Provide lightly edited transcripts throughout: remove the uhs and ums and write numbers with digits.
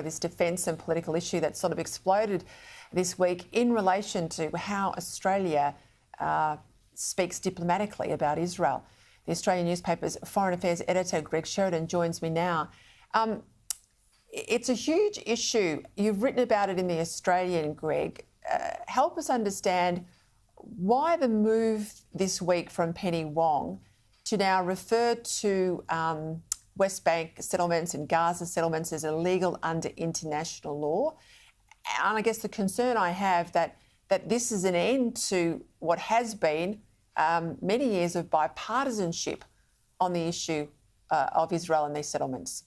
this defence and political issue that sort of exploded this week in relation to how Australia speaks diplomatically about Israel. The Australian newspaper's Foreign Affairs editor, Greg Sheridan, joins me now. It's a huge issue. You've written about it in The Australian, Greg. Help us understand why the move this week from Penny Wong to now refer to West Bank settlements and Gaza settlements as illegal under international law. And I guess the concern I have that this is an end to what has been many years of bipartisanship on the issue of Israel and these settlements.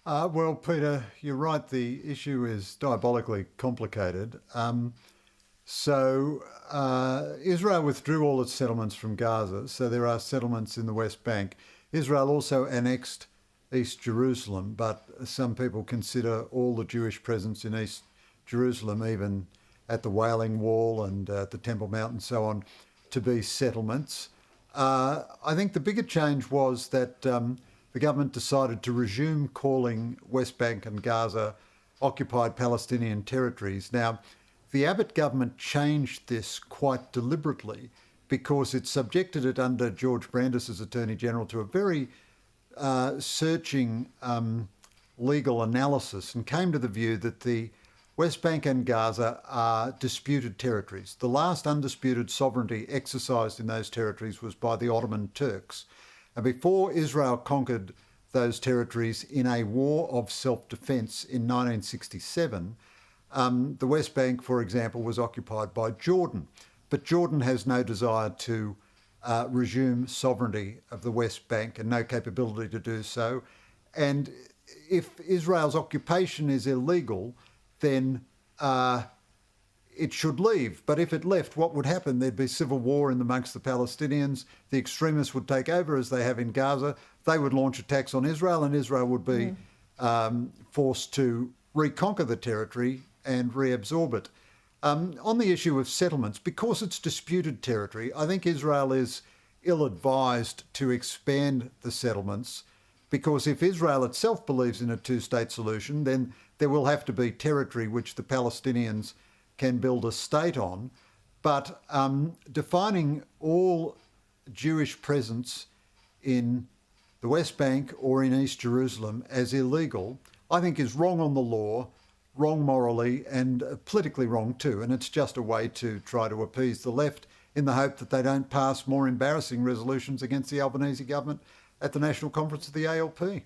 Well, Peter, you're right. The issue is diabolically complicated. Israel withdrew all its settlements from Gaza, so there are settlements in the West Bank. Israel also annexed East Jerusalem, but some people consider all the Jewish presence in East Jerusalem, even at the Wailing Wall and the Temple Mount and so on, to be settlements. I think the bigger change was that the government decided to resume calling West Bank and Gaza occupied Palestinian territories. Now, the Abbott government changed this quite deliberately because it subjected it under George Brandis as Attorney General to a very searching legal analysis and came to the view that the West Bank and Gaza are disputed territories. The last undisputed sovereignty exercised in those territories was by the Ottoman Turks. And before Israel conquered those territories in a war of self-defence in 1967, the West Bank, for example, was occupied by Jordan. But Jordan has no desire to resume sovereignty of the West Bank and no capability to do so. And if Israel's occupation is illegal, then it should leave. But if it left, what would happen? There'd be civil war in amongst the Palestinians. The extremists would take over, as they have in Gaza. They would launch attacks on Israel, and Israel would be forced to reconquer the territory and reabsorb it. On the issue of settlements, because it's disputed territory, I think Israel is ill-advised to expand the settlements, because if Israel itself believes in a two-state solution, then there will have to be territory which the Palestinians can build a state on. But defining all Jewish presence in the West Bank or in East Jerusalem as illegal, I think is wrong on the law, wrong morally, and politically wrong too. And it's just a way to try to appease the left in the hope that they don't pass more embarrassing resolutions against the Albanese government at the National Conference of the ALP.